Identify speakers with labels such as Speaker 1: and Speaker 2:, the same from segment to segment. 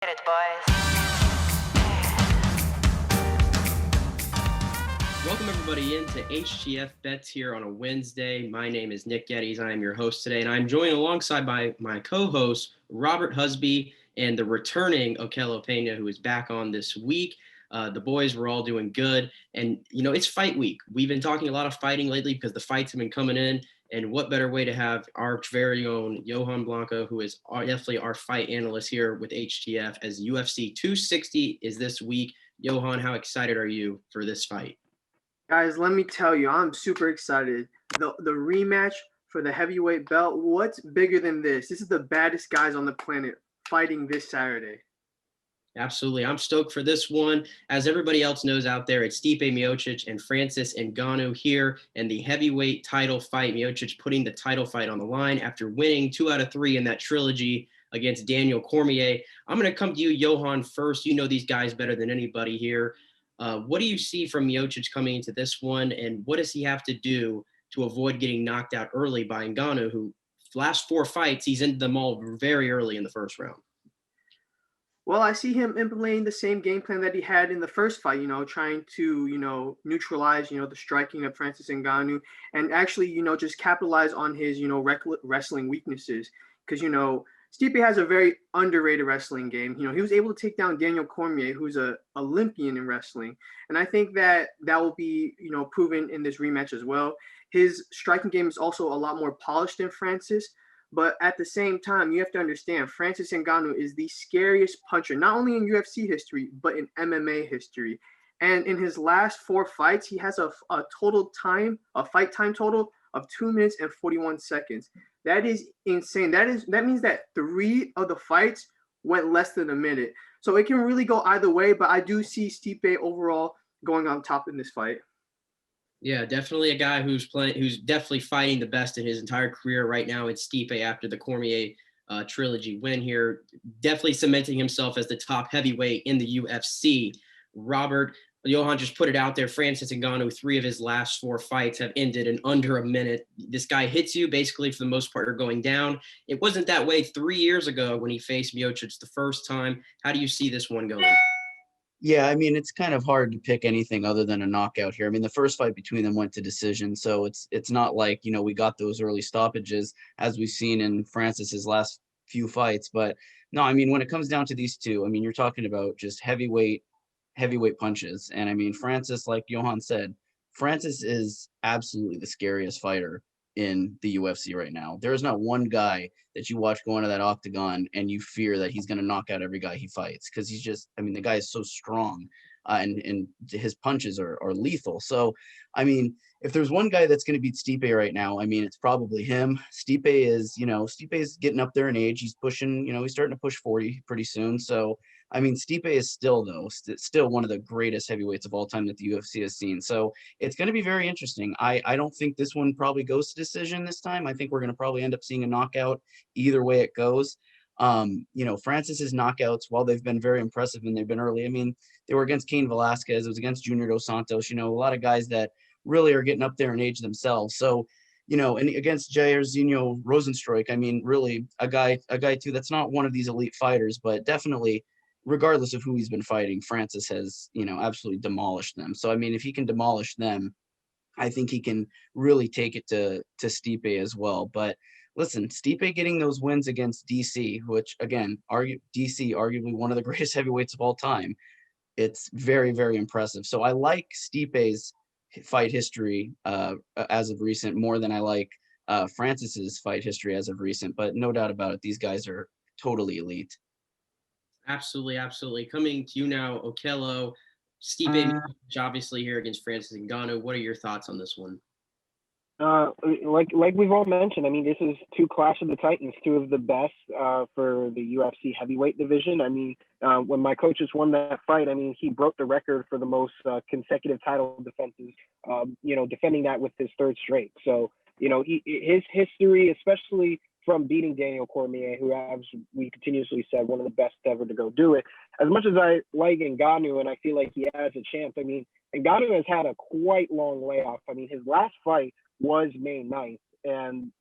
Speaker 1: Get it, boys.
Speaker 2: Welcome everybody into HTF Bets here on a Wednesday. My name is Nick Geddes. I am your host today, and I'm joined alongside by my co-host, Robert Husby, and the returning Okelo Pena, who is back on this week. The boys were all doing good, and it's fight week. We've been talking a lot of fighting lately because the fights have been coming in, and what better way to have our very own Johan Blanco, who is definitely our fight analyst here with HTF, as UFC 260 is this week. Johan, how excited are you for this fight?
Speaker 3: Guys, let me tell you, I'm super excited. The rematch for the heavyweight belt, what's bigger than this? This is the baddest guys on the planet fighting this Saturday.
Speaker 2: Absolutely. I'm stoked for this one. As everybody else knows out there, it's Stipe Miocic and Francis Ngannou here in the heavyweight title fight. Miocic putting the title fight on the line after winning 2 out of 3 in that trilogy against Daniel Cormier. I'm going to come to you, Johan, first. You know these guys better than anybody here. What do you see from Miocic coming into this one, and what does he have to do to avoid getting knocked out early by Ngano, who last 4 fights, he's into them all very early in the first round?
Speaker 3: Well, I see him implementing the same game plan that he had in the first fight, trying to, neutralize, the striking of Francis Ngannou and actually, just capitalize on his, wrestling weaknesses. Because, Stipe has a very underrated wrestling game. He was able to take down Daniel Cormier, who's a Olympian in wrestling. And I think that will be, proven in this rematch as well. His striking game is also a lot more polished than Francis. But at the same time, you have to understand, Francis Ngannou is the scariest puncher, not only in UFC history, but in MMA history. And in his last 4 fights, he has a fight time total of 2 minutes and 41 seconds. That is insane. That means that 3 of the fights went less than a minute. So it can really go either way, but I do see Stipe overall going on top in this fight.
Speaker 2: Yeah, definitely a guy who's definitely fighting the best in his entire career right now. It's Stipe after the Cormier trilogy win here, definitely cementing himself as the top heavyweight in the UFC. Robert, Johan just put it out there. Francis Ngannou, 3 of his last 4 fights have ended in under a minute. This guy hits you basically for the most part, you're going down. It wasn't that way 3 years ago when he faced Miocic the first time. How do you see this one going?
Speaker 4: Yeah, I mean, it's kind of hard to pick anything other than a knockout here. I mean, the first fight between them went to decision, so it's not like, we got those early stoppages as we've seen in Francis's last few fights. But no, I mean, when it comes down to these two, I mean, you're talking about just heavyweight punches. And I mean, Francis, like Johan said, Francis is absolutely the scariest fighter in the UFC right now. There is not one guy that you watch go into that octagon and you fear that he's going to knock out every guy he fights, because he's just, I mean, the guy is so strong, and his punches are lethal. So, I mean, if there's one guy that's going to beat Stipe right now, I mean, it's probably him. Stipe is getting up there in age. He's pushing, he's starting to push 40 pretty soon. So, I mean, Stipe is still one of the greatest heavyweights of all time that the UFC has seen. So it's going to be very interesting. I don't think this one probably goes to decision this time. I think we're going to probably end up seeing a knockout either way it goes. Francis's knockouts, while they've been very impressive and they've been early, I mean, they were against Cain Velasquez, it was against Junior Dos Santos, a lot of guys that really are getting up there in age themselves. So, and against Jairzinho Rozenstruik, I mean, really a guy too that's not one of these elite fighters, but definitely, regardless of who he's been fighting, Francis has, absolutely demolished them. So, I mean, if he can demolish them, I think he can really take it to Stipe as well. But listen, Stipe getting those wins against DC, which again, DC arguably one of the greatest heavyweights of all time, it's very, very impressive. So I like Stipe's fight history as of recent more than I like Francis's fight history as of recent. But no doubt about it, these guys are totally elite.
Speaker 2: Absolutely, absolutely. Coming to you now, Okelo, Stipe obviously here against Francis Ngannou. What are your thoughts on this one?
Speaker 5: Like we've all mentioned, I mean, this is 2 Clash of the Titans, 2 of the best for the UFC heavyweight division. I mean, when my coaches won that fight, I mean, he broke the record for the most consecutive title defenses, defending that with his 3rd straight. So, his history, especially from beating Daniel Cormier, who, as we continuously said, one of the best ever to go do it. As much as I like Ngano and I feel like he has a chance, I mean, Ngano has had a quite long layoff. I mean, his last fight was May 9th. And,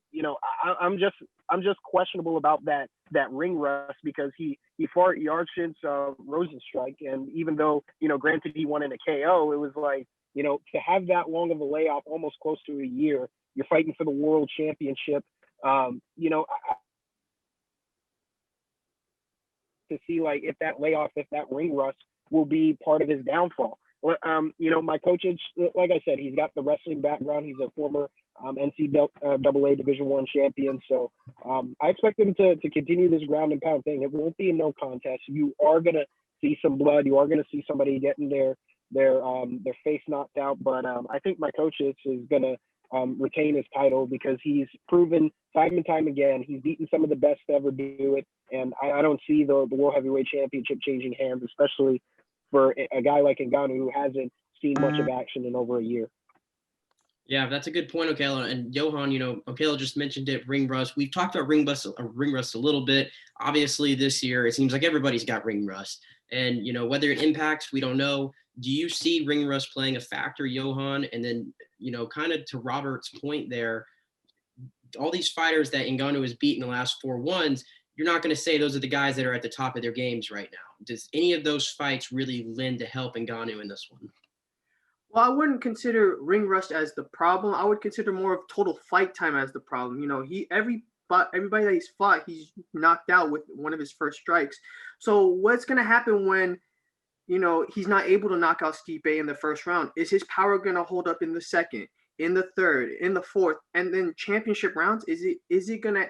Speaker 5: I'm just questionable about that that ring rust because he fought yards since Rosenstrike, and even though granted he won in a KO, it was like to have that long of a layoff, almost close to a year. You're fighting for the world championship. To see like if that layoff, if that ring rust will be part of his downfall. My coach, like I said, he's got the wrestling background. He's a former NCAA Division I champion. So I expect him to continue this ground and pound thing. It won't be a no contest. You are going to see some blood. You are going to see somebody getting their face knocked out. But I think my coach is going to retain his title because he's proven time and time again he's beaten some of the best to ever do it. And I don't see the World Heavyweight Championship changing hands, especially for a guy like Ngano who hasn't seen much of action in over a year.
Speaker 2: Yeah, that's a good point, Okelo. And Johan, Okelo just mentioned it, ring rust. We've talked about ring rust a little bit. Obviously, this year, it seems like everybody's got ring rust. And, whether it impacts, we don't know. Do you see ring rust playing a factor, Johan? And then, kind of to Robert's point there, all these fighters that Ngano has beaten the last 4-1s, you're not going to say those are the guys that are at the top of their games right now. Does any of those fights really lend to help Ngano in this one?
Speaker 3: Well, I wouldn't consider ring rust as the problem. I would consider more of total fight time as the problem. Everybody that he's fought, he's knocked out with one of his first strikes. So what's going to happen when, he's not able to knock out Stipe in the first round? Is his power going to hold up in the second, in the third, in the fourth, and then championship rounds? Is he going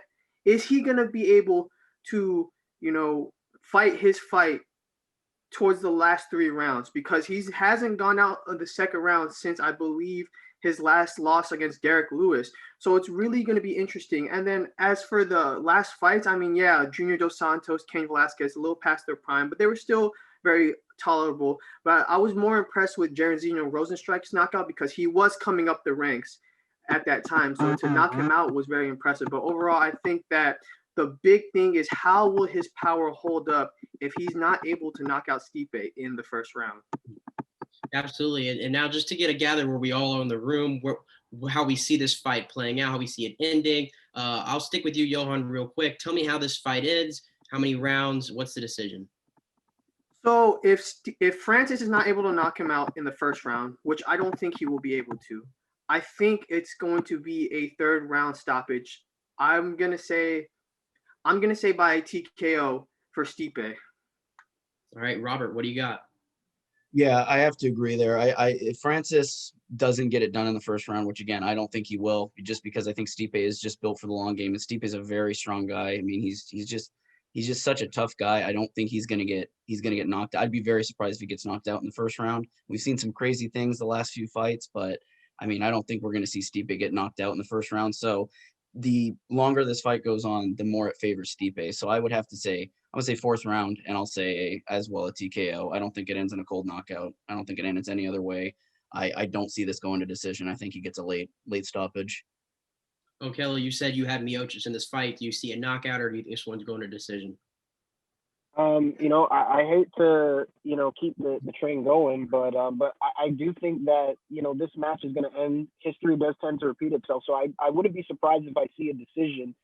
Speaker 3: to be able to, fight his fight towards the last 3 rounds? Because he hasn't gone out of the second round since, I believe, his last loss against Derek Lewis. So it's really going to be interesting. And then as for the last fights, Junior Dos Santos, Cain Velasquez, a little past their prime, but they were still very tolerable. But I was more impressed with Jairzinho Rosenstrike's knockout because he was coming up the ranks at that time. So to knock him out was very impressive. But overall, I think that the big thing is how will his power hold up if he's not able to knock out Stipe in the first round?
Speaker 2: Absolutely. And now just to get a gather where we all are in the room, how we see this fight playing out, how we see it ending. I'll stick with you, Johan, real quick. Tell me how this fight ends, how many rounds, what's the decision?
Speaker 3: So if Francis is not able to knock him out in the first round, which I don't think he will be able to, I think it's going to be a 3rd round stoppage. I'm gonna say by TKO for Stipe.
Speaker 2: All right, Robert, what do you got?
Speaker 4: Yeah, I have to agree there. If Francis doesn't get it done in the first round, which again, I don't think he will, just because I think Stipe is just built for the long game. And Stipe is a very strong guy. I mean, he's just such a tough guy. I don't think he's gonna get knocked out. I'd be very surprised if he gets knocked out in the first round. We've seen some crazy things the last few fights, but I mean, I don't think we're gonna see Stipe get knocked out in the first round. So the longer this fight goes on, the more it favors Stipe. So I would say 4th round, and I'll say as well a TKO. I don't think it ends in a cold knockout. I don't think it ends any other way. I don't see this going to decision. I think he gets a late stoppage.
Speaker 2: Okelo, you said you had Miocic in this fight. Do you see a knockout, or do you think this one's going to decision?
Speaker 5: I hate to, keep the train going, but I do think that, this match is going to end. History does tend to repeat itself. So I wouldn't be surprised if I see a decision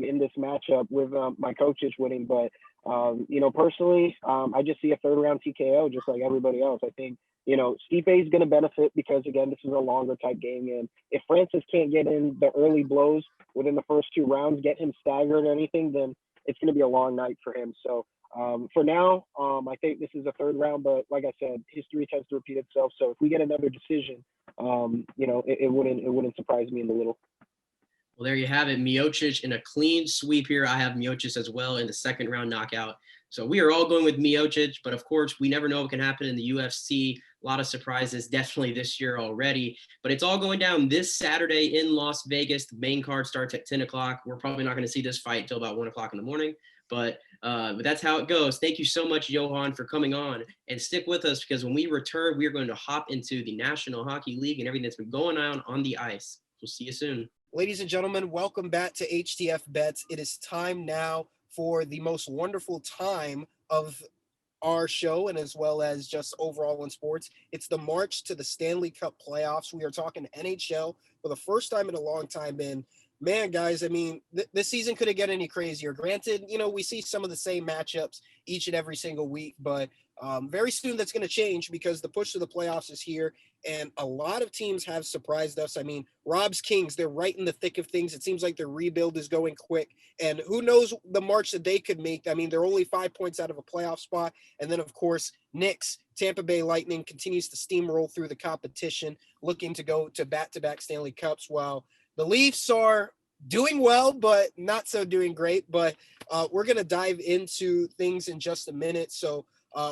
Speaker 5: in this matchup with my coaches winning. But, personally, I just see a 3rd round TKO just like everybody else. I think, Stipe is going to benefit because, again, this is a longer type game. And if Francis can't get in the early blows within the first 2 rounds, get him staggered or anything, then it's going to be a long night for him. So for now, I think this is a 3rd round, but like I said, history tends to repeat itself. So if we get another decision, it wouldn't surprise me in the little.
Speaker 2: Well, there you have it. Miocic in a clean sweep here. I have Miocic as well in the 2nd round knockout. So we are all going with Miocic, but of course, we never know what can happen in the UFC. A lot of surprises definitely this year already, but it's all going down this Saturday in Las Vegas. The main card starts at 10 o'clock. We're probably not going to see this fight until about 1 o'clock in the morning, but that's how it goes. Thank you so much, Johan, for coming on, and stick with us because when we return, we are going to hop into the National Hockey League and everything that's been going on the ice. We'll see you soon.
Speaker 1: Ladies and gentlemen, welcome back to HTF Bets. It is time now for the most wonderful time of our show and as well as just overall in sports. It's the march to the Stanley Cup playoffs. We are talking NHL for the first time in a long time in Man, guys, I mean, this season couldn't get any crazier. Granted, we see some of the same matchups each and every single week, but very soon that's going to change because the push to the playoffs is here, and a lot of teams have surprised us. I mean, Rob's Kings, they're right in the thick of things. It seems like their rebuild is going quick, and who knows the march that they could make. I mean, they're only 5 points out of a playoff spot, and then, of course, Knicks, Tampa Bay Lightning continues to steamroll through the competition, looking to go to back-to-back Stanley Cups, while the Leafs are doing well, but not so doing great. But we're going to dive into things in just a minute. So,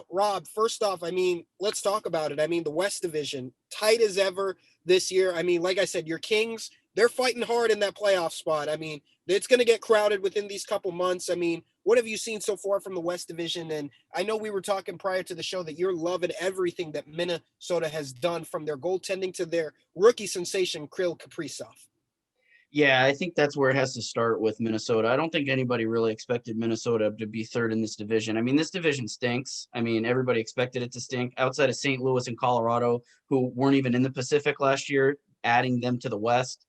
Speaker 1: Rob, first off, I mean, let's talk about it. I mean, the West Division, tight as ever this year. I mean, like I said, your Kings, they're fighting hard in that playoff spot. I mean, it's going to get crowded within these couple months. I mean, what have you seen so far from the West Division? And I know we were talking prior to the show that you're loving everything that Minnesota has done, from their goaltending to their rookie sensation, Kirill Kaprizov.
Speaker 4: Yeah, I think that's where it has to start with Minnesota. I don't think anybody really expected Minnesota to be third in this division. I mean, this division stinks. I mean, everybody expected it to stink outside of St. Louis and Colorado, who weren't even in the Pacific last year, adding them to the West.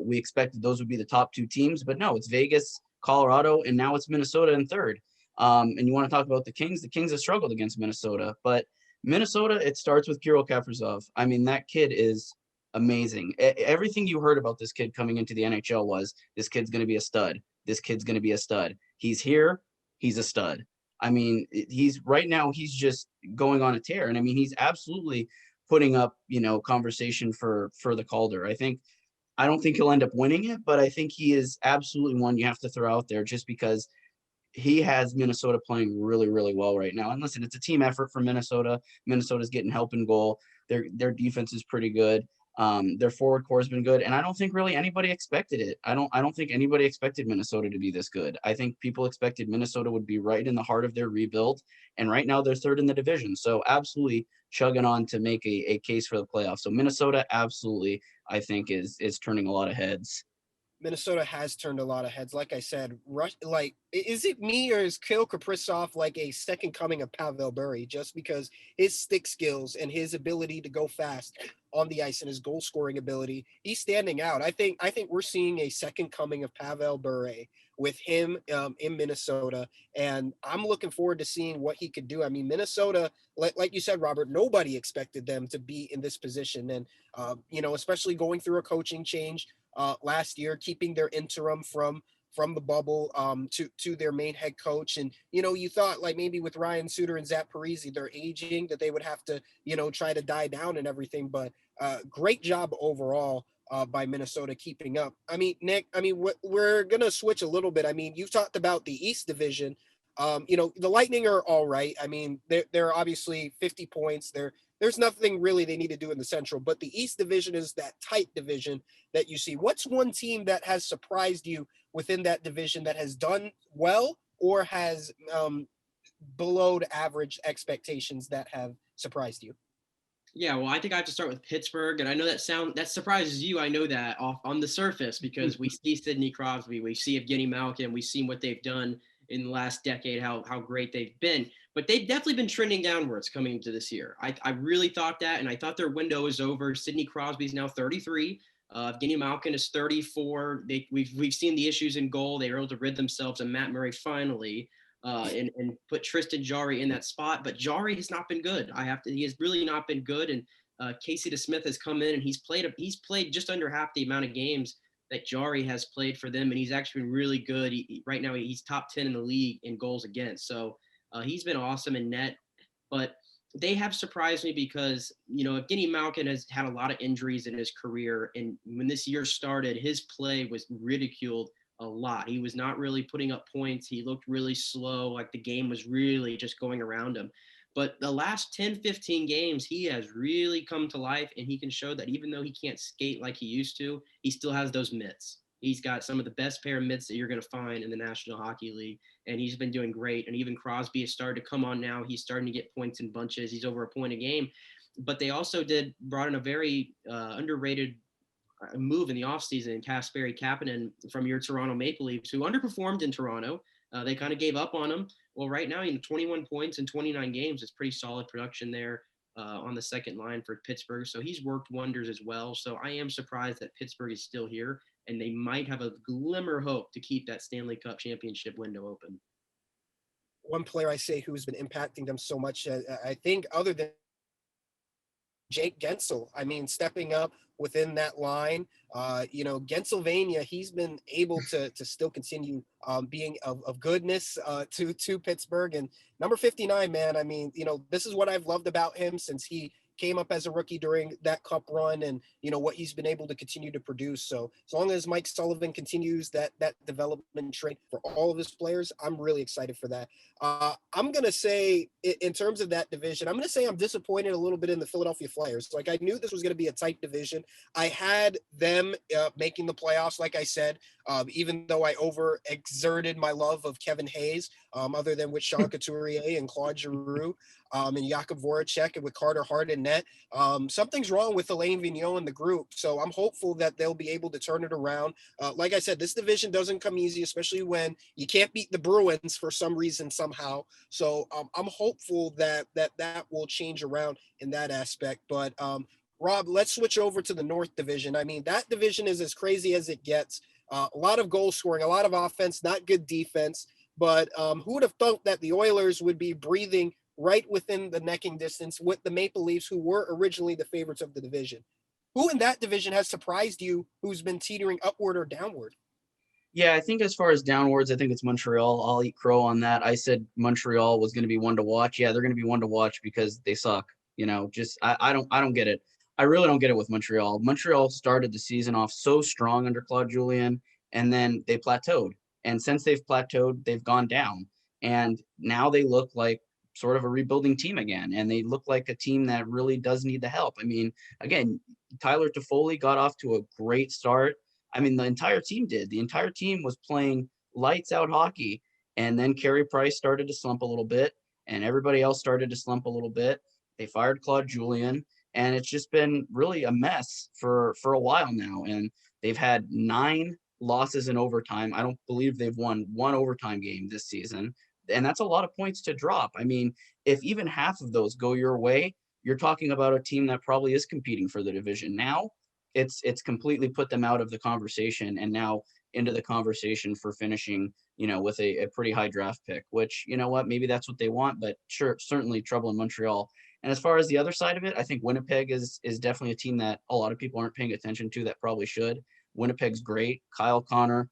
Speaker 4: We expected those would be the top two teams, but no, it's Vegas, Colorado, and now it's Minnesota in third. And you want to talk about the Kings? The Kings have struggled against Minnesota, but Minnesota, it starts with Kirill Kaprizov. I mean, that kid is amazing. Everything you heard about this kid coming into the NHL was this kid's going to be a stud. This kid's going to be a stud. He's here. He's a stud. I mean, he's right now, he's just going on a tear. And I mean, he's absolutely putting up, conversation for the Calder. I don't think he'll end up winning it, but I think he is absolutely one you have to throw out there just because he has Minnesota playing really, really well right now. And listen, it's a team effort for Minnesota. Minnesota's getting help in goal. Their defense is pretty good. Their forward core has been good, and I don't think really anybody expected it. I don't think anybody expected Minnesota to be this good. I think people expected Minnesota would be right in the heart of their rebuild, and right now they're third in the division. So absolutely chugging on to make a case for the playoffs. So Minnesota absolutely, I think, is turning a lot of heads.
Speaker 1: Minnesota has turned a lot of heads. Like I said, is it me or is Kirill Kaprizov like a second coming of Pavel Bure, just because his stick skills and his ability to go fast on the ice and his goal scoring ability, he's standing out. I think we're seeing a second coming of Pavel Bure with him in Minnesota, and I'm looking forward to seeing what he could do. I mean, Minnesota, like you said, Robert, nobody expected them to be in this position, and especially going through a coaching change last year, keeping their interim from the bubble to their main head coach. And, you thought like maybe with Ryan Suter and Zach Parise, they're aging, that they would have to, try to die down and everything. But great job overall by Minnesota keeping up. I mean, Nick, we're going to switch a little bit. I mean, you've talked about the East Division. The Lightning are all right. I mean, they're obviously 50 points. There's nothing really they need to do in the Central, but the East Division is that tight division that you see. What's one team that has surprised you within that division that has done well or has below average expectations that have surprised you?
Speaker 2: Yeah, well, I think I have to start with Pittsburgh, and I know that surprises you. I know that off on the surface because we see Sidney Crosby, we see Evgeny Malkin, we've seen what they've done in the last decade, how great they've been. But they've definitely been trending downwards coming into this year. I really thought that, and I thought their window is over. Sidney Crosby's now 33. Evgeny Malkin is 34. We've seen the issues in goal. They were able to rid themselves of Matt Murray finally. And put Tristan Jarry in that spot. But Jarry has not been good. He has really not been good. And Casey DeSmith has come in and he's played just under half the amount of games that Jarry has played for them. And he's actually been really good. Right now, he's top 10 in the league in goals against. So he's been awesome in net. But they have surprised me because, Evgeny Malkin has had a lot of injuries in his career. And when this year started, his play was ridiculed a lot. He was not really putting up points. He looked really slow, like the game was really just going around him. But the last 10, 15 games, he has really come to life, and he can show that even though he can't skate like he used to, he still has those mitts. He's got some of the best pair of mitts that you're going to find in the National Hockey League, and he's been doing great. And even Crosby has started to come on now. He's starting to get points in bunches. He's over a point a game. But they also brought in a very underrated move in the offseason, Kasperi Kapanen from your Toronto Maple Leafs, who underperformed in Toronto. They kind of gave up on him. Well, right now, 21 points in 29 games is pretty solid production there on the second line for Pittsburgh. So he's worked wonders as well. So I am surprised that Pittsburgh is still here. and they might have a glimmer of hope to keep that Stanley Cup championship window open.
Speaker 1: One player I say who's been impacting them so much, I think, other than Jake Gensel. I mean, stepping up within that line. Gensilvania, he's been able to still continue being of goodness to Pittsburgh. And number 59, man, I mean, this is what I've loved about him since he came up as a rookie during that cup run, and what he's been able to continue to produce. So as long as Mike Sullivan continues that development train for all of his players, I'm really excited for that. I'm gonna say, in terms of that division, I'm gonna say I'm disappointed a little bit in the Philadelphia Flyers. Like, I knew this was gonna be a tight division. I had them making the playoffs, like I said, even though I overexerted my love of Kevin Hayes, other than with Sean Couturier and Claude Giroux, and Jakub Voracek, and with Carter Hart in net. Something's wrong with Alain Vigneault in the group, so I'm hopeful that they'll be able to turn it around. Like I said, this division doesn't come easy, especially when you can't beat the Bruins for some reason somehow. So I'm hopeful that will change around in that aspect. But Rob, let's switch over to the North Division. I mean, that division is as crazy as it gets. A lot of goal scoring, a lot of offense, not good defense. But who would have thought that the Oilers would be breathing right within the necking distance with the Maple Leafs, who were originally the favorites of the division? Who in that division has surprised you, who's been teetering upward or downward?
Speaker 4: Yeah, I think as far as downwards, I think it's Montreal. I'll eat crow on that. I said Montreal was going to be one to watch. Yeah, they're going to be one to watch because they suck. I don't get it. I really don't get it with Montreal. Montreal started the season off so strong under Claude Julien, and then they plateaued. And since they've plateaued, they've gone down. And now they look like sort of a rebuilding team again. And they look like a team that really does need the help. I mean, again, Tyler Toffoli got off to a great start. I mean, the entire team did. The entire team was playing lights out hockey. And then Carey Price started to slump a little bit, and everybody else started to slump a little bit. They fired Claude Julien, and it's just been really a mess for a while now. And they've had 9 losses in overtime. I don't believe they've won one overtime game this season. And that's a lot of points to drop. I mean, if even half of those go your way, you're talking about a team that probably is competing for the division. Now it's completely put them out of the conversation, and now into the conversation for finishing, with a pretty high draft pick, which, you know what, maybe that's what they want, but sure, certainly trouble in Montreal. And as far as the other side of it, I think Winnipeg is definitely a team that a lot of people aren't paying attention to that probably should. Winnipeg's great. Kyle Connor,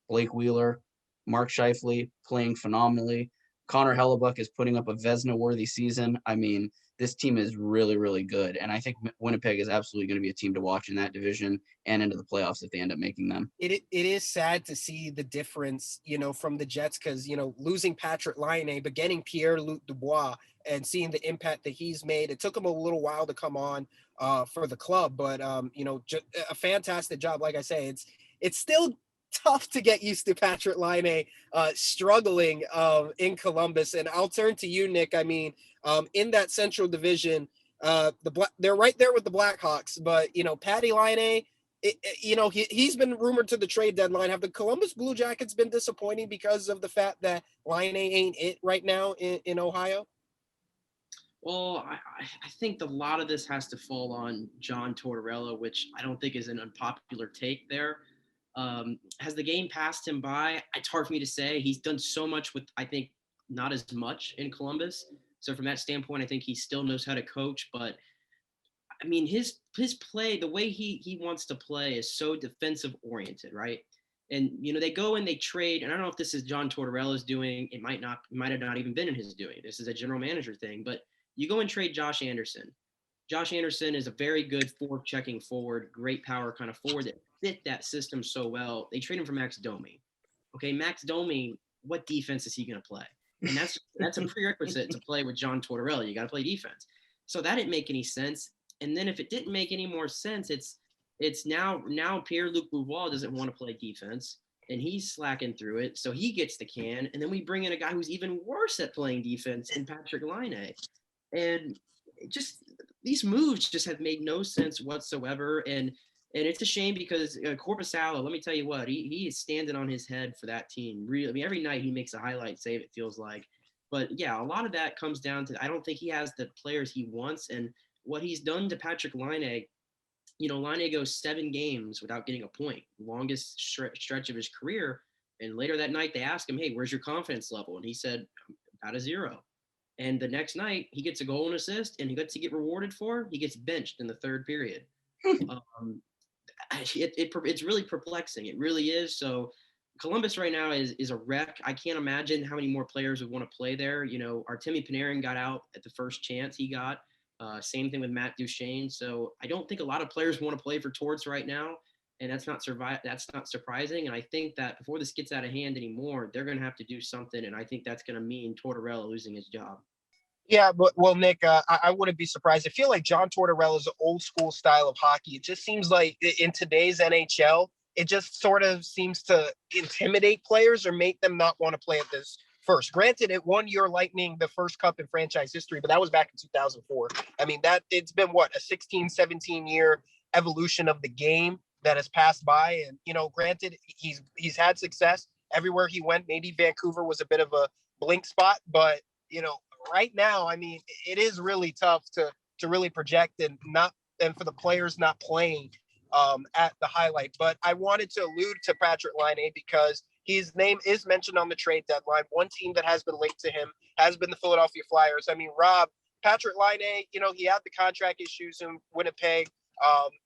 Speaker 4: Blake Wheeler, Mark Scheifele playing phenomenally. Connor Hellebuck is putting up a Vezina-worthy season. I mean, this team is really, really good. And I think Winnipeg is absolutely going to be a team to watch in that division and into the playoffs if they end up making them.
Speaker 1: It is sad to see the difference, from the Jets, because, losing Patrick Laine, but getting Pierre-Luc Dubois and seeing the impact that he's made. It took him a little while to come on for the club, but, just a fantastic job. Like I say, it's still tough to get used to Patrick Laine struggling in Columbus. And I'll turn to you, Nick. I mean, in that Central Division, they're right there with the Blackhawks, but Patty Laine, he's been rumored to the trade deadline. Have the Columbus Blue Jackets been disappointing because of the fact that Laine ain't it right now in Ohio?
Speaker 2: Well, I think a lot of this has to fall on John Tortorella, which I don't think is an unpopular take there. Has the game passed him by? It's hard for me to say. He's done so much with, I think, not as much in Columbus. So from that standpoint, I think he still knows how to coach. But I mean, his play, the way he wants to play is so defensive oriented, right? And they go and they trade, and I don't know if this is John Tortorella's doing. It might have not even been in his doing. This is a general manager thing. But you go and trade Josh Anderson. Josh Anderson is a very good checking forward, great power kind of forward that fit that system so well. They trade him for Max Domi. Okay, Max Domi, what defense is he going to play? And that's a prerequisite to play with John Tortorella. You got to play defense. So that didn't make any sense. And then if it didn't make any more sense, it's now Pierre-Luc Dubois doesn't want to play defense, and he's slacking through it. So he gets the can, and then we bring in a guy who's even worse at playing defense in Patrick Laine. And just these moves just have made no sense whatsoever. And it's a shame because Korpisalo, let me tell you what, he is standing on his head for that team. Really, I mean, every night he makes a highlight save, it feels like. But yeah, a lot of that comes down to I don't think he has the players he wants, and what he's done to Patrick Laine, Laine goes 7 games without getting a point, longest stretch of his career. And later that night, they asked him, hey, where's your confidence level? And he said, about a 0. And the next night, he gets a goal and assist, and he gets to get rewarded for. He gets benched in the 3rd period. It's really perplexing. It really is. So Columbus right now is a wreck. I can't imagine how many more players would want to play there. Artemi Panarin got out at the first chance he got. Same thing with Matt Duchene. So I don't think a lot of players want to play for Torts right now, and that's not surprising. And I think that before this gets out of hand anymore, they're going to have to do something, and I think that's going to mean Tortorella losing his job.
Speaker 1: Yeah, but Nick, I wouldn't be surprised. I feel like John Tortorella's old school style of hockey. It just seems like in today's NHL, it just sort of seems to intimidate players or make them not want to play at this first. Granted, it won your Lightning the first cup in franchise history, but that was back in 2004. I mean, it's been a 16, 17 year evolution of the game that has passed by. And, granted, he's had success everywhere he went. Maybe Vancouver was a bit of a blink spot, but, right now, I mean, it is really tough to really project and for the players not playing at the highlight. But I wanted to allude to Patrick Laine because his name is mentioned on the trade deadline. One team that has been linked to him has been the Philadelphia Flyers. I mean, Rob, Patrick Laine, he had the contract issues in Winnipeg.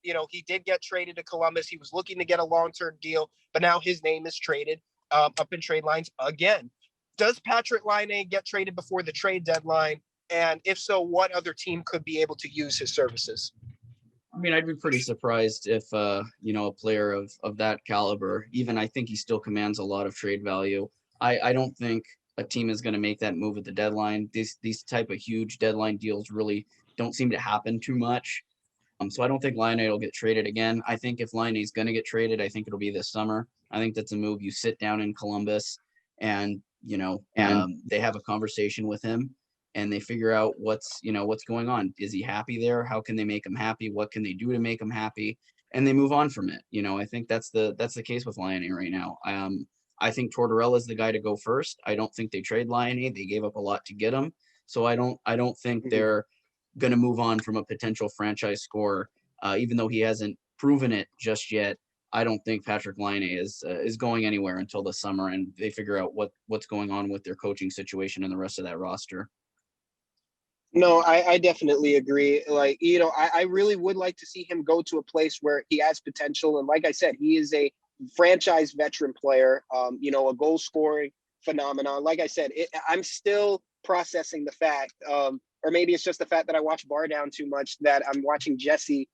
Speaker 1: He did get traded to Columbus. He was looking to get a long-term deal, but now his name is traded up in trade lines again. Does Patrick Laine get traded before the trade deadline? And if so, what other team could be able to use his services?
Speaker 4: I mean, I'd be pretty surprised if, a player of that caliber, even I think he still commands a lot of trade value. I don't think a team is going to make that move at the deadline. These type of huge deadline deals really don't seem to happen too much. So I don't think Laine will get traded again. I think if Laine is going to get traded, I think it'll be this summer. I think that's a move you sit down in Columbus and they have a conversation with him and they figure out what's going on. Is he happy there? How can they make him happy? What can they do to make him happy? And they move on from it. I think that's the case with Lione right now. I think Tortorella is the guy to go first. I don't think they trade Lione. They gave up a lot to get him. So I don't think they're going to move on from a potential franchise scorer, even though he hasn't proven it just yet. I don't think Patrick Laine is going anywhere until the summer, and they figure out what's going on with their coaching situation and the rest of that roster.
Speaker 1: No, I definitely agree. Like, I really would like to see him go to a place where he has potential. And like I said, he is a franchise veteran player, a goal scoring phenomenon. Like I said, I'm still processing the fact, or maybe it's just the fact that I watch Bar Down too much, that I'm watching Jesse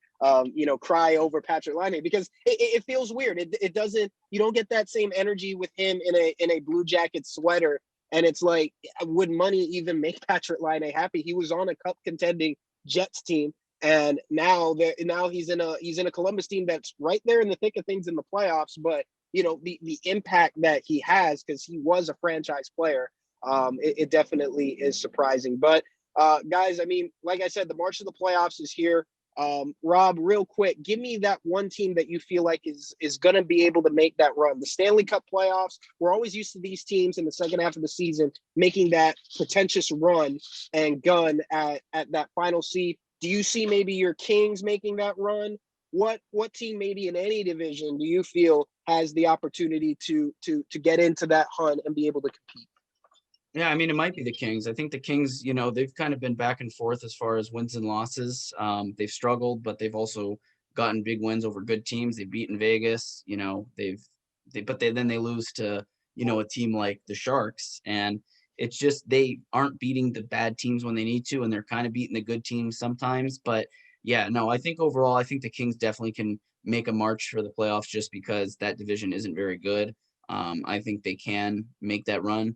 Speaker 1: cry over Patrick Laine, because it feels weird. It doesn't, you don't get that same energy with him in a Blue Jacket sweater. And it's like, would money even make Patrick Laine happy? He was on a cup contending Jets team, and now he's in a Columbus team that's right there in the thick of things in the playoffs. But the impact that he has, because he was a franchise player, it definitely is surprising. But guys, I mean, like I said, the march of the playoffs is here. Rob, real quick, give me that one team that you feel like is going to be able to make that run. The Stanley Cup playoffs, we're always used to these teams in the second half of the season making that pretentious run and gun at that final seed. Do you see maybe your Kings making that run? What team maybe in any division do you feel has the opportunity to get into that hunt and be able to compete?
Speaker 4: Yeah, I mean, it might be the Kings. I think the Kings, they've kind of been back and forth as far as wins and losses. They've struggled, but they've also gotten big wins over good teams. They've beaten Vegas, then they lose to, a team like the Sharks. And it's just, they aren't beating the bad teams when they need to, and they're kind of beating the good teams sometimes. But yeah, no, I think overall, I think the Kings definitely can make a march for the playoffs just because that division isn't very good. I think they can make that run.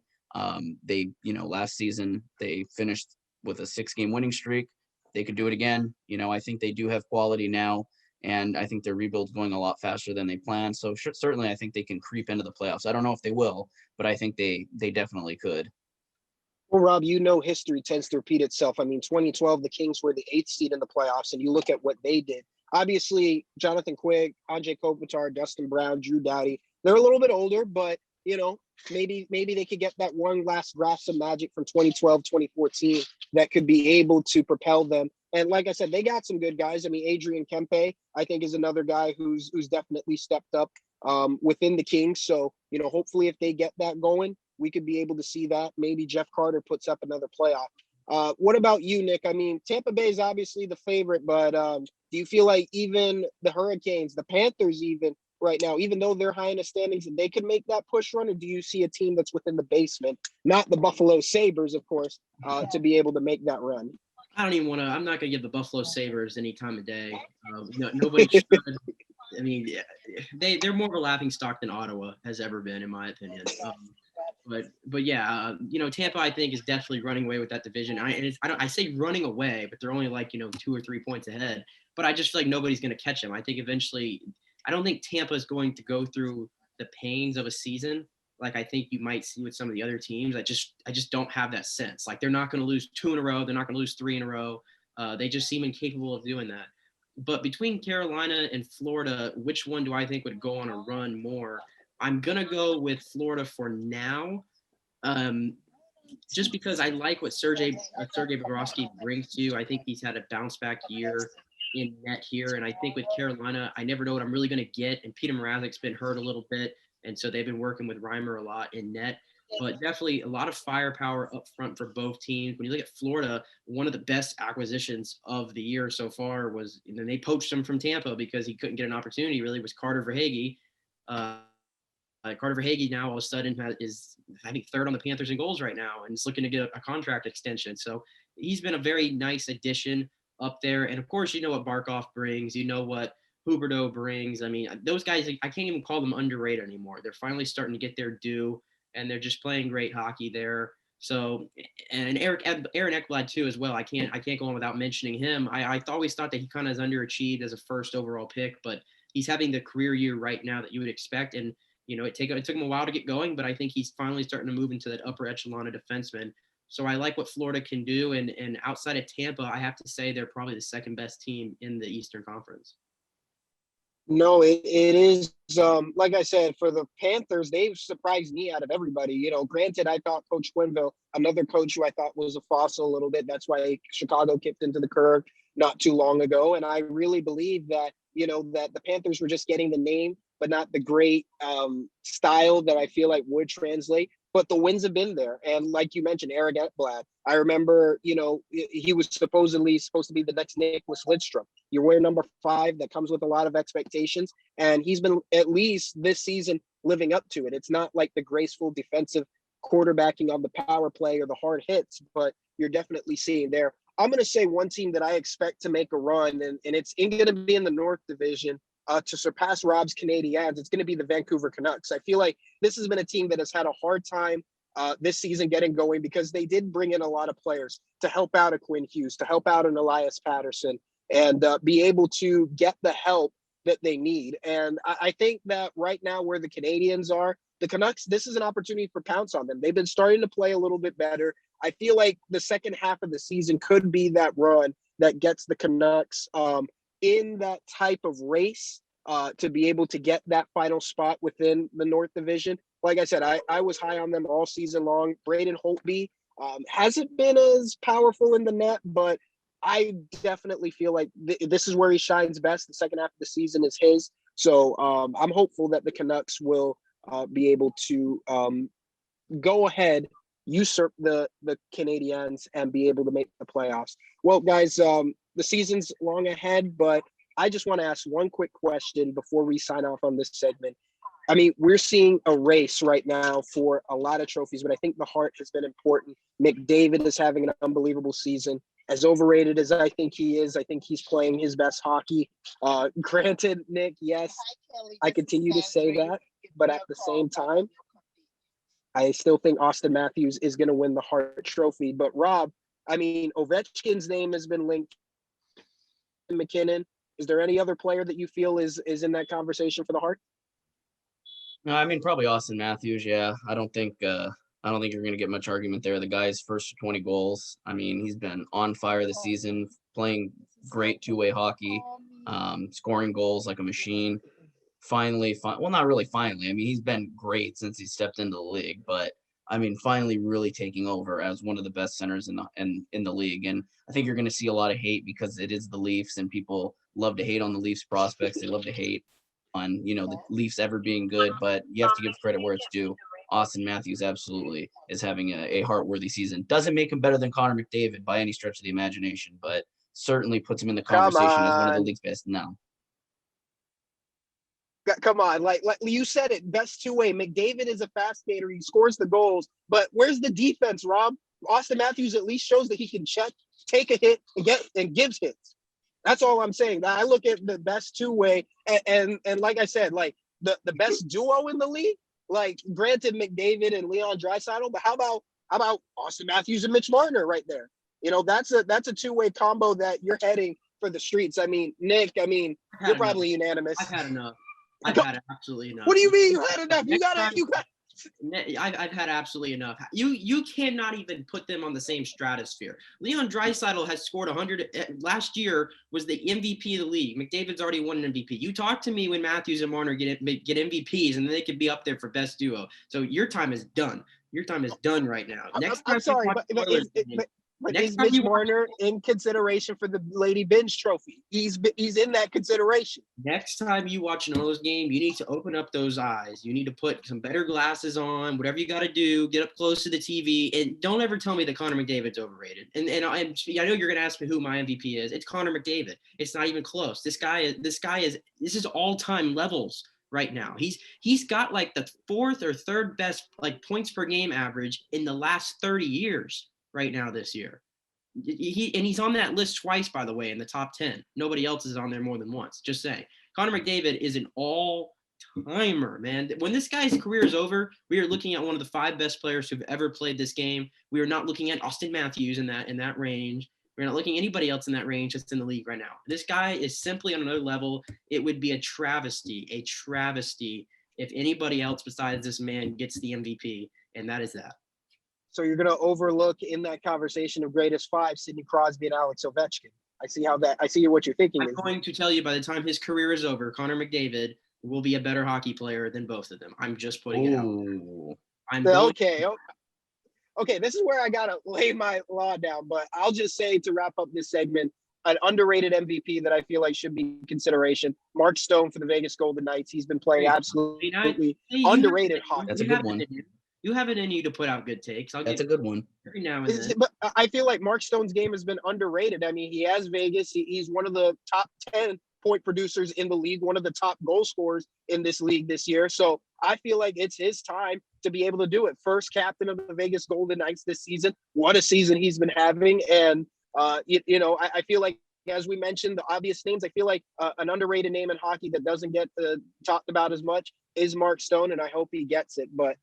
Speaker 4: Last season they finished with a 6-game winning streak. They could do it again. I think they do have quality now, and I think their rebuild's going a lot faster than they planned. So certainly I think they can creep into the playoffs. I don't know if they will, but I think they definitely could.
Speaker 1: Well, Rob, history tends to repeat itself. I mean, 2012, the Kings were the 8th seed in the playoffs, and you look at what they did. Obviously, Jonathan Quick, Andrei Kopitar, Dustin Brown, Drew Doughty, they're a little bit older, but maybe they could get that one last grasp of magic from 2012, 2014 that could be able to propel them. And like I said, they got some good guys. I mean, Adrian Kempe, I think, is another guy who's definitely stepped up within the Kings. So, hopefully if they get that going, we could be able to see that. Maybe Jeff Carter puts up another playoff. What about you, Nick? I mean, Tampa Bay is obviously the favorite, but do you feel like even the Hurricanes, the Panthers even right now, even though they're high in the standings, they could make that push run? Or do you see a team that's within the basement, not the Buffalo Sabres, of course, to be able to make that run?
Speaker 2: I don't even want to. I'm not going to give the Buffalo Sabres any time of day. Nobody should. I mean, they're more of a laughing stock than Ottawa has ever been, in my opinion. But yeah, Tampa, I think, is definitely running away with that division. I say running away, but they're only like 2 or 3 points ahead. But I just feel like nobody's going to catch them. I think eventually, I don't think Tampa is going to go through the pains of a season like I think you might see with some of the other teams. I just don't have that sense. Like they're not going to lose 2 in a row. They're not going to lose 3 in a row. They just seem incapable of doing that. But between Carolina and Florida, which one do I think would go on a run more? I'm going to go with Florida for now, just because I like what Sergei Bobrovsky brings to you. I think he's had a bounce back year in net here. And I think with Carolina, I never know what I'm really going to get. And Peter Mrazek's been hurt a little bit. And so they've been working with Reimer a lot in net. But definitely a lot of firepower up front for both teams. When you look at Florida, one of the best acquisitions of the year so far was, and they poached him from Tampa because he couldn't get an opportunity, really, was Carter Verhaeghe. Carter Verhaeghe now all of a sudden is, I think, 3rd on the Panthers in goals right now and is looking to get a contract extension. So he's been a very nice addition up there. And, of course, you know what Barkov brings. You know what Huberdeau brings. I mean, those guys, I can't even call them underrated anymore. They're finally starting to get their due, and they're just playing great hockey there. So, and Aaron Ekblad too as well. I can't go on without mentioning him. I always thought that he kind of has underachieved as a first overall pick, but he's having the career year right now that you would expect. And it took him a while to get going, but I think he's finally starting to move into that upper echelon of defensemen. So I like what Florida can do. And outside of Tampa, I have to say they're probably the second best team in the Eastern Conference.
Speaker 1: No, it is. Like I said, for the Panthers, they've surprised me out of everybody. Granted, I thought Coach Quenneville, another coach who I thought was a fossil a little bit. That's why Chicago kicked into the curb not too long ago. And I really believe that, that the Panthers were just getting the name, but not the great style that I feel like would translate. But the wins have been there. And like you mentioned, Eric Ekblad, I remember, he was supposed to be the next Nicholas Lidstrom. You're wearing number 5. That comes with a lot of expectations. And he's been, at least this season, living up to it. It's not like the graceful defensive quarterbacking on the power play or the hard hits, but you're definitely seeing there. I'm going to say one team that I expect to make a run, and it's going to be in the North Division, to surpass Rob's Canadiens. It's going to be the Vancouver Canucks. I feel like this has been a team that has had a hard time this season getting going because they did bring in a lot of players to help out a Quinn Hughes, to help out an Elias Patterson, and be able to get the help that they need. And I think that right now where the Canadiens are, the Canucks, this is an opportunity for pounce on them. They've been starting to play a little bit better. I feel like the second half of the season could be that run that gets the Canucks in that type of race to be able to get that final spot within the North Division. Like I said, I was high on them all season long. Braden Holtby hasn't been as powerful in the net, but I definitely feel like this is where he shines best. The second half of the season is his. So I'm hopeful that the Canucks will be able to go ahead, usurp the Canadiens, and be able to make the playoffs. Well, guys, the season's long ahead, but I just want to ask one quick question before we sign off on this segment. I mean, we're seeing a race right now for a lot of trophies, but I think the Hart has been important. McDavid is having an unbelievable season. As overrated as I think he is, I think he's playing his best hockey. Granted, Nick, yes, I continue to say that, but at the same time, I still think Austin Matthews is going to win the Hart Trophy. But Rob, I mean, Ovechkin's name has been linked to McKinnon. Is there any other player that you feel is in that conversation for the Hart?
Speaker 4: No, I mean probably Austin Matthews. Yeah, I don't think you're going to get much argument there. The guy's first 20 goals. I mean, he's been on fire this season, playing great two-way hockey, scoring goals like a machine. well, not really finally. I mean, he's been great since he stepped into the league, but I mean, finally really taking over as one of the best centers in the league. And I think you're going to see a lot of hate because it is the Leafs, and people love to hate on the Leafs prospects. They love to hate on, the Leafs ever being good, but you have to give credit where it's due. Austin Matthews absolutely is having a heart-worthy season. Doesn't make him better than Connor McDavid by any stretch of the imagination, but certainly puts him in the conversation as one of the league's best now.
Speaker 1: Come on, like you said it, best two-way. McDavid is a fast skater. He scores the goals, but where's the defense, Rob? Austin Matthews at least shows that he can check, take a hit, and gives hits. That's all I'm saying. I look at the best two-way, and like I said, like the best duo in the league. Like, granted, McDavid and Leon Draisaitl, but how about Austin Matthews and Mitch Marner right there? That's a two-way combo that you're heading for the streets. I mean, Nick, you're probably unanimous.
Speaker 2: I've had enough. I've had absolutely enough.
Speaker 1: What do you mean you had enough? You got.
Speaker 2: I've had absolutely enough. You cannot even put them on the same stratosphere. Leon Draisaitl has scored 100. Last year was the MVP of the league. McDavid's already won an MVP. You talk to me when Matthews and Marner get MVPs, and then they could be up there for best duo. So your time is done. Your time is done right now.
Speaker 1: I'm sorry, but is Mitch Marner in consideration for the Lady Binge Trophy? He's in that consideration.
Speaker 2: Next time you watch an Oilers game, you need to open up those eyes. You need to put some better glasses on, whatever you got to do, get up close to the TV, and don't ever tell me that Connor McDavid's overrated. And I know you're going to ask me who my MVP is. It's Connor McDavid. It's not even close. This is all-time levels right now. He's got like the fourth or third best like points per game average in the last 30 years. Right now this year. He's on that list twice, by the way, in the top 10. Nobody else is on there more than once. Just saying. Connor McDavid is an all-timer, man. When this guy's career is over, we are looking at one of the 5 best players who've ever played this game. We are not looking at Austin Matthews in that range. We're not looking at anybody else in that range that's in the league right now. This guy is simply on another level. It would be a travesty if anybody else besides this man gets the MVP, and that is that.
Speaker 1: So you're going to overlook in that conversation of greatest 5, Sidney Crosby and Alex Ovechkin. I see what you're thinking.
Speaker 2: I'm going to tell you, by the time his career is over, Connor McDavid will be a better hockey player than both of them. I'm just putting it out.
Speaker 1: Okay. This is where I got to lay my law down, but I'll just say to wrap up this segment, an underrated MVP that I feel like should be in consideration, Mark Stone for the Vegas Golden Knights. He's been playing absolutely underrated hockey.
Speaker 4: That's a good one.
Speaker 2: You have it in you to put out good takes.
Speaker 4: That's a good one.
Speaker 2: Every now and then.
Speaker 1: But I feel like Mark Stone's game has been underrated. I mean, he has Vegas. He's one of the top 10 point producers in the league, one of the top goal scorers in this league this year. So I feel like it's his time to be able to do it. First captain of the Vegas Golden Knights this season. What a season he's been having. And, I feel like, as we mentioned, the obvious names, I feel like an underrated name in hockey that doesn't get talked about as much is Mark Stone, and I hope he gets it. But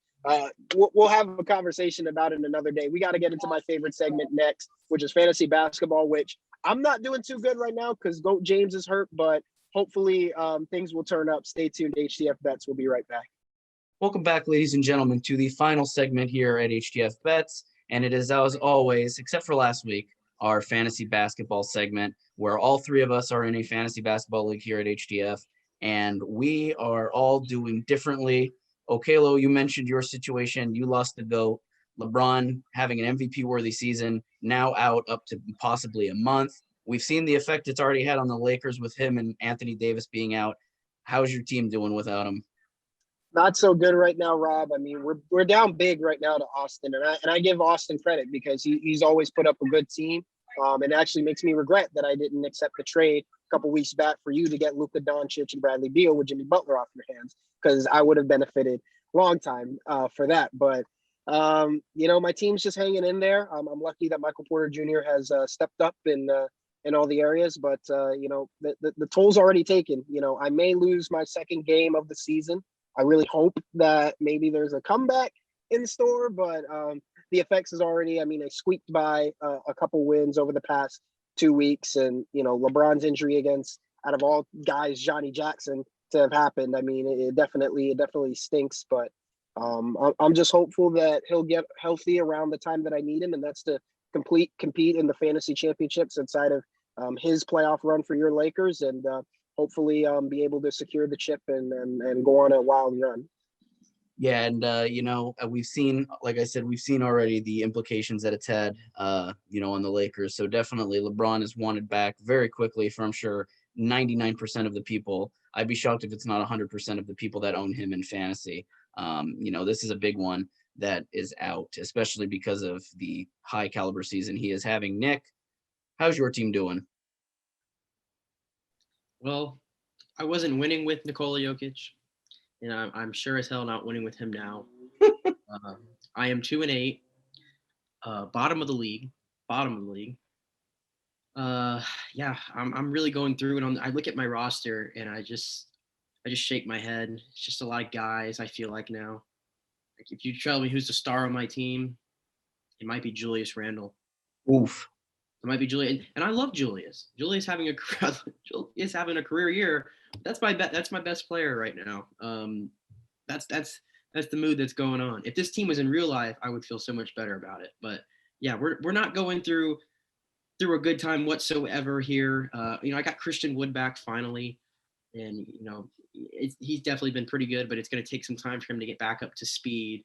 Speaker 1: we'll have a conversation about it another day. We got to get into my favorite segment next, which is fantasy basketball, which I'm not doing too good right now because Goat James is hurt, but hopefully things will turn up. Stay tuned. HTF Bets. We'll be right back.
Speaker 4: Welcome back, ladies and gentlemen, to the final segment here at HTF Bets. And it is, as always, except for last week, our fantasy basketball segment, where all 3 of us are in a fantasy basketball league here at HTF, and we are all doing differently. Okelo, you mentioned your situation. You lost the GOAT. LeBron having an MVP-worthy season, now out up to possibly a month. We've seen the effect it's already had on the Lakers with him and Anthony Davis being out. How's your team doing without him?
Speaker 1: Not so good right now, Rob. I mean, we're down big right now to Austin, and I give Austin credit because he's always put up a good team. It actually makes me regret that I didn't accept the trade a couple weeks back for you to get Luka Doncic and Bradley Beal with Jimmy Butler off your hands, because I would have benefited long time for that. But my team's just hanging in there. I'm lucky that Michael Porter Jr. has stepped up in all the areas, but the toll's already taken. I may lose my second game of the season. I really hope that maybe there's a comeback in store, but the effects is already, I squeaked by a couple wins over the past 2 weeks, and, LeBron's injury against, out of all guys, Johnny Jackson to have happened. It definitely stinks, but I'm just hopeful that he'll get healthy around the time that I need him, and that's to compete in the fantasy championships inside of his playoff run for your Lakers. And
Speaker 5: hopefully be able to secure the chip and go on a wild run.
Speaker 4: Yeah, and we've seen, like I said, we've seen already the implications that it's had, on the Lakers. So definitely LeBron is wanted back very quickly for, I'm sure, 99% of the people. I'd be shocked if it's not 100% of the people that own him in fantasy. This is a big one that is out, especially because of the high caliber season he is having. Nick, how's your team doing?
Speaker 2: Well, I wasn't winning with Nikola Jokic, and I'm sure as hell not winning with him now. I am 2-8, bottom of the league. Yeah, I'm really going through it. I look at my roster and I just shake my head. It's just a lot of guys. I feel like now, like if you tell me who's the star on my team, it might be Julius Randle.
Speaker 4: Oof.
Speaker 2: It might be Julius, and I love Julius. Julius having a career year. That's my best player right now. That's the mood that's going on. If this team was in real life, I would feel so much better about it. But yeah, we're not going through a good time whatsoever here. I got Christian Wood back finally, and he's definitely been pretty good, but it's going to take some time for him to get back up to speed.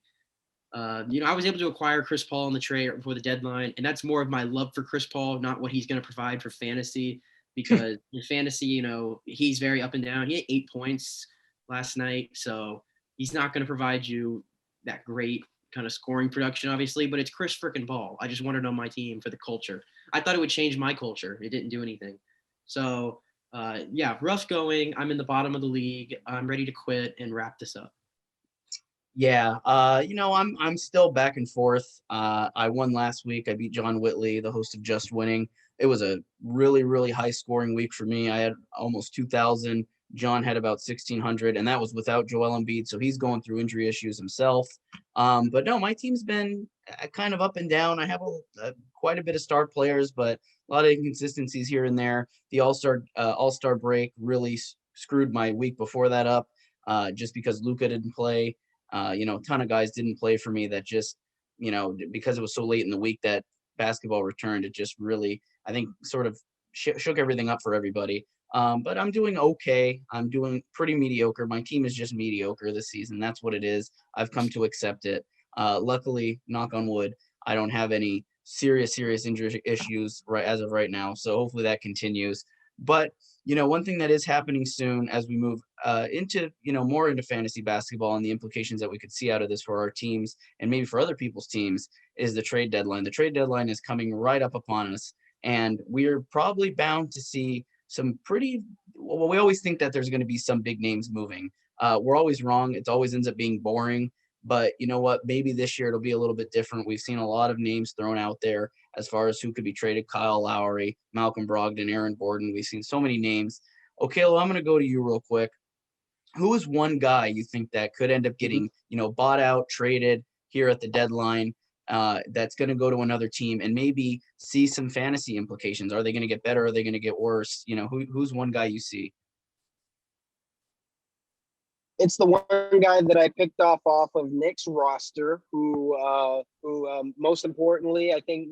Speaker 2: I was able to acquire Chris Paul in the trade before the deadline, and that's more of my love for Chris Paul, not what he's going to provide for fantasy. Because in fantasy, he's very up and down. He had 8 points last night, so he's not going to provide you that great kind of scoring production, obviously. But it's Chris freaking Paul. I just wanted on my team for the culture. I thought it would change my culture. It didn't do anything. So, yeah, rough going. I'm in the bottom of the league. I'm ready to quit and wrap this up.
Speaker 4: Yeah, I'm still back and forth. I won last week. I beat John Whitley, the host of Just Winning. It was a really, really high scoring week for me. I had almost 2,000. John had about 1,600, and that was without Joel Embiid, so he's going through injury issues himself. But no, my team's been kind of up and down. I have quite a bit of star players, but a lot of inconsistencies here and there. The All-Star break really screwed my week before that up, just because Luka didn't play. A ton of guys didn't play for me that just, because it was so late in the week that basketball returned, it just really, I think, sort of shook everything up for everybody. But I'm doing okay. I'm doing pretty mediocre. My team is just mediocre this season. That's what it is. I've come to accept it. Luckily, knock on wood, I don't have any serious injury issues right as of right now. So hopefully that continues. But one thing that is happening soon as we move into, more into fantasy basketball and the implications that we could see out of this for our teams and maybe for other people's teams is the trade deadline. The trade deadline is coming right up upon us, and we're probably bound to see some we always think that there's going to be some big names moving. We're always wrong. It always ends up being boring. But you know what? Maybe this year it'll be a little bit different. We've seen a lot of names thrown out there as far as who could be traded. Kyle Lowry, Malcolm Brogdon, Aaron Gordon. We've seen so many names. Okelo, I'm going to go to you real quick. Who is one guy you think that could end up getting, bought out, traded here at the deadline, that's going to go to another team and maybe see some fantasy implications? Are they going to get better? Are they going to get worse? Who's one guy you see?
Speaker 5: It's the one guy that I picked off of Nick's roster, who most importantly, I think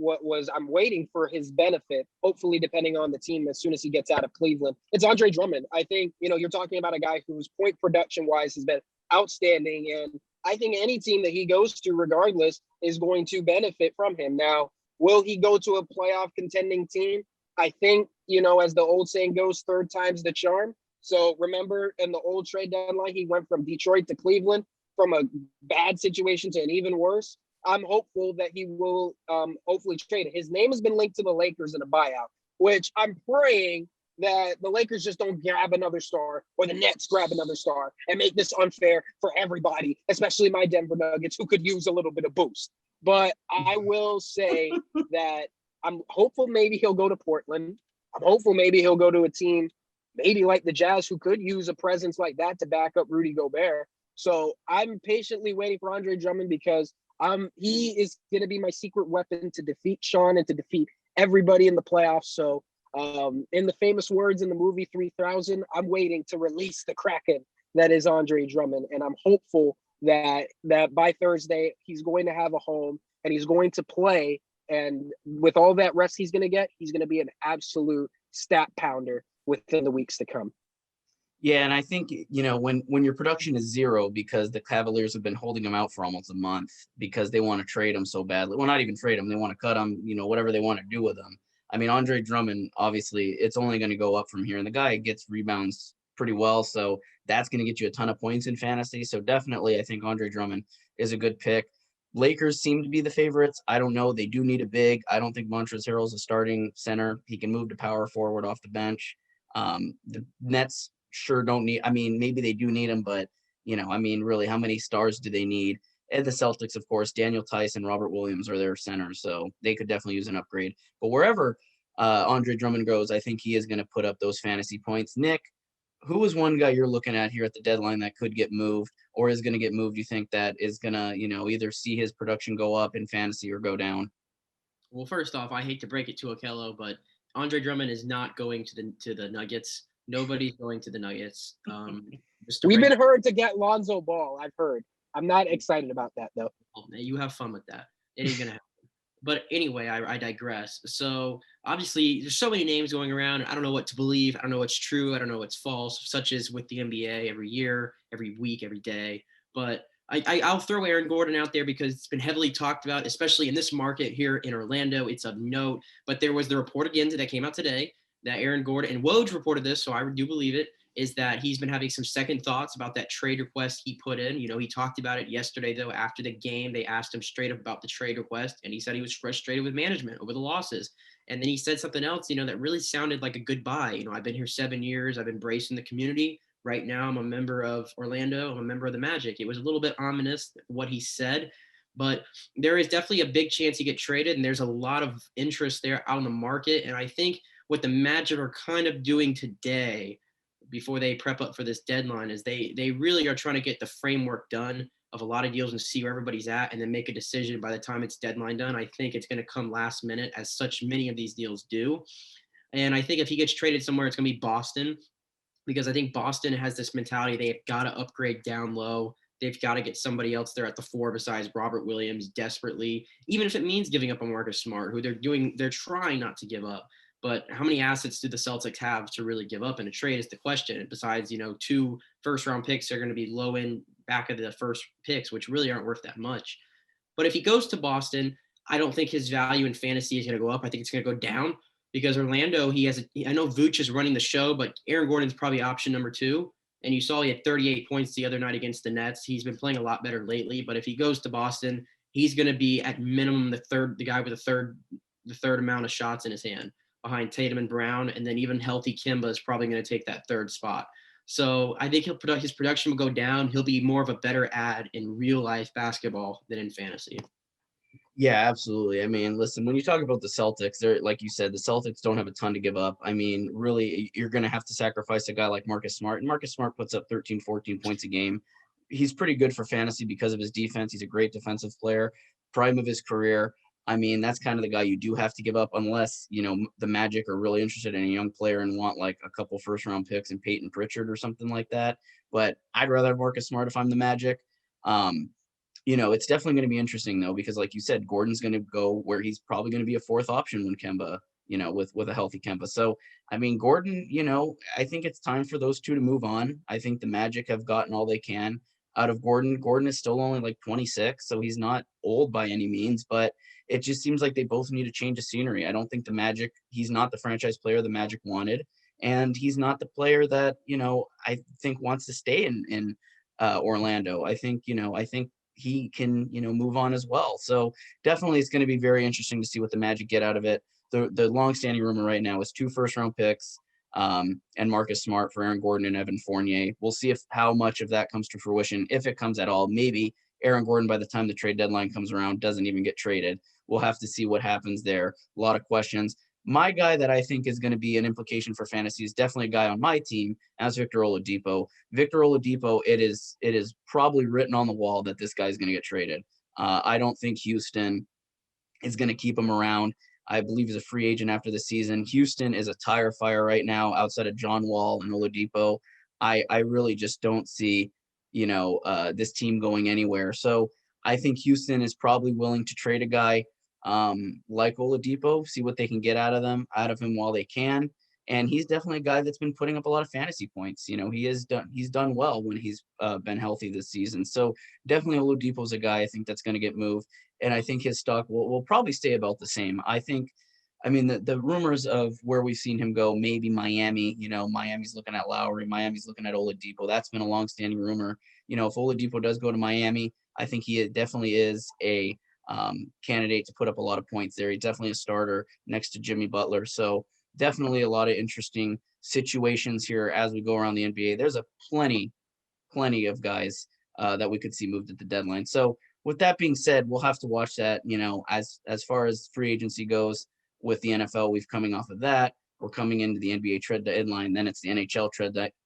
Speaker 5: I'm waiting for his benefit, hopefully depending on the team as soon as he gets out of Cleveland. It's Andre Drummond. I think, you're talking about a guy whose point production wise has been outstanding. And I think any team that he goes to, regardless, is going to benefit from him. Now, will he go to a playoff contending team? I think, as the old saying goes, third time's the charm. So remember, in the old trade deadline, he went from Detroit to Cleveland, from a bad situation to an even worse. I'm hopeful that he will hopefully trade. His name has been linked to the Lakers in a buyout, which I'm praying that the Lakers just don't grab another star or the Nets grab another star and make this unfair for everybody, especially my Denver Nuggets, who could use a little bit of boost. But I will say that I'm hopeful maybe he'll go to Portland. I'm hopeful maybe he'll go to a team maybe like the Jazz, who could use a presence like that to back up Rudy Gobert. So I'm patiently waiting for Andre Drummond because he is going to be my secret weapon to defeat Sean and to defeat everybody in the playoffs. So in the famous words in the movie 3000, I'm waiting to release the Kraken that is Andre Drummond. And I'm hopeful that by Thursday, he's going to have a home and he's going to play. And with all that rest he's going to get, he's going to be an absolute stat pounder within the weeks to come.
Speaker 4: Yeah, and I think, when your production is zero because the Cavaliers have been holding him out for almost a month because they want to trade him so badly. Well, not even trade him. They want to cut him, whatever they want to do with him. I mean, Andre Drummond, obviously, it's only going to go up from here. And the guy gets rebounds pretty well. So that's going to get you a ton of points in fantasy. So definitely, I think Andre Drummond is a good pick. Lakers seem to be the favorites. I don't know. They do need a big. I don't think Montrezl Harrell's a starting center. He can move to power forward off the bench. The Nets sure don't need, I mean, maybe they do need him, but really, how many stars do they need? And the Celtics, of course, Daniel Tice and Robert Williams are their centers, so they could definitely use an upgrade. But wherever Andre Drummond goes, I think he is going to put up those fantasy points. Nick, who is one guy you're looking at here at the deadline that could get moved or is going to get moved? You think that is going to, either see his production go up in fantasy or go down?
Speaker 2: Well, first off, I hate to break it to Okelo, but Andre Drummond is not going to the Nuggets. Nobody's going to the Nuggets.
Speaker 5: We've been heard to get Lonzo Ball. I've heard. I'm not excited about that though.
Speaker 2: Oh, man, you have fun with that. It ain't gonna happen. But anyway, I digress. So obviously, there's so many names going around. I don't know what to believe. I don't know what's true. I don't know what's false. Such as with the NBA, every year, every week, every day. But I'll throw Aaron Gordon out there because it's been heavily talked about, especially in this market here in Orlando. It's of note. But there was the report again that came out today that Aaron Gordon, and Woj reported this, so I do believe it, is that he's been having some second thoughts about that trade request he put in. He talked about it yesterday, though, after the game. They asked him straight up about the trade request, and he said he was frustrated with management over the losses. And then he said something else, that really sounded like a goodbye. I've been here 7 years. I've embraced in the community. Right now, I'm a member of Orlando. I'm a member of the Magic. It was a little bit ominous what he said, but there is definitely a big chance he get traded, and there's a lot of interest there out in the market. And I think what the Magic are kind of doing today before they prep up for this deadline is they really are trying to get the framework done of a lot of deals and see where everybody's at and then make a decision by the time it's deadline done. I think it's going to come last minute, as such many of these deals do. And I think if he gets traded somewhere, it's going to be Boston, because I think Boston has this mentality. They've got to upgrade down low. They've got to get somebody else there at the four besides Robert Williams desperately, even if it means giving up on Marcus Smart, who they're trying not to give up. But how many assets do the Celtics have to really give up in a trade is the question. Besides, 2 first-round picks are going to be low end back of the first picks, which really aren't worth that much. But if he goes to Boston, I don't think his value in fantasy is going to go up. I think it's going to go down because Orlando, I know Vooch is running the show, but Aaron Gordon's probably option number 2. And you saw he had 38 points the other night against the Nets. He's been playing a lot better lately. But if he goes to Boston, he's going to be at minimum the guy with the third amount of shots in his hand, behind Tatum and Brown, and then even healthy Kemba is probably going to take that third spot. So I think his production will go down. He'll be more of a better ad in real life basketball than in fantasy.
Speaker 4: Yeah, absolutely. I mean, listen, when you talk about the Celtics, they're, like you said, the Celtics don't have a ton to give up. I mean, really, you're going to have to sacrifice a guy like Marcus Smart. And Marcus Smart puts up 13, 14 points a game. He's pretty good for fantasy because of his defense. He's a great defensive player, prime of his career. I mean, that's kind of the guy you do have to give up unless, the Magic are really interested in a young player and want like a couple first-round picks and Peyton Pritchard or something like that. But I'd rather have Marcus Smart if I'm the Magic. It's definitely going to be interesting, though, because like you said, Gordon's going to go where he's probably going to be a fourth option when Kemba, with a healthy Kemba. So, I mean, Gordon, I think it's time for those two to move on. I think the Magic have gotten all they can out of Gordon. Gordon is still only like 26, so he's not old by any means, but it just seems like they both need a change of scenery. I don't think the Magic, he's not the franchise player the Magic wanted, and he's not the player that, I think wants to stay in Orlando. I think he can, move on as well. So definitely it's going to be very interesting to see what the Magic get out of it. The long-standing rumor right now is 2 first-round picks and Marcus Smart for Aaron Gordon and Evan Fournier. We'll see how much of that comes to fruition, if it comes at all. Maybe Aaron Gordon, by the time the trade deadline comes around, doesn't even get traded. We'll have to see what happens there. A lot of questions. My guy that I think is going to be an implication for fantasy is definitely a guy on my team, as Victor Oladipo. Victor Oladipo, it is probably written on the wall that this guy is going to get traded. I don't think Houston is going to keep him around. I believe he's a free agent after the season. Houston is a tire fire right now outside of John Wall and Oladipo. I really just don't see, this team going anywhere. So I think Houston is probably willing to trade a guy like Oladipo, see what they can get out of him while they can. And he's definitely a guy that's been putting up a lot of fantasy points. He's done well when he's been healthy this season. So definitely Oladipo is a guy I think that's going to get moved. And I think his stock will probably stay about the same. I mean, the rumors of where we've seen him go, maybe Miami, Miami's looking at Lowry, Miami's looking at Oladipo. That's been a longstanding rumor. If Oladipo does go to Miami, I think he definitely is a candidate to put up a lot of points there. He's definitely a starter next to Jimmy Butler. So definitely a lot of interesting situations here as we go around the NBA. There's a plenty of guys that we could see moved at the deadline. So with that being said, we'll have to watch that, as far as free agency goes with the NFL, we've coming off of that. We're coming into the NBA trade deadline. Then it's the NHL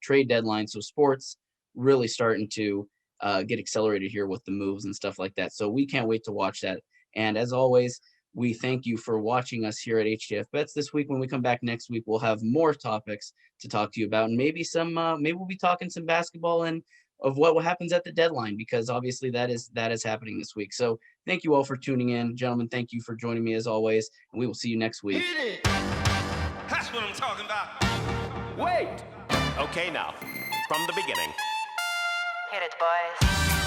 Speaker 4: trade deadline. So sports really starting to get accelerated here with the moves and stuff like that. So we can't wait to watch that. And as always, we thank you for watching us here at HTF Bets this week. When we come back next week, we'll have more topics to talk to you about, and maybe we'll be talking some basketball and of what happens at the deadline, because obviously that is happening this week. So thank you all for tuning in, gentlemen. Thank you for joining me as always, and we will see you next week.
Speaker 6: Hit it. That's what I'm talking about. Wait. Okay, now from the beginning.
Speaker 7: Hit it, boys.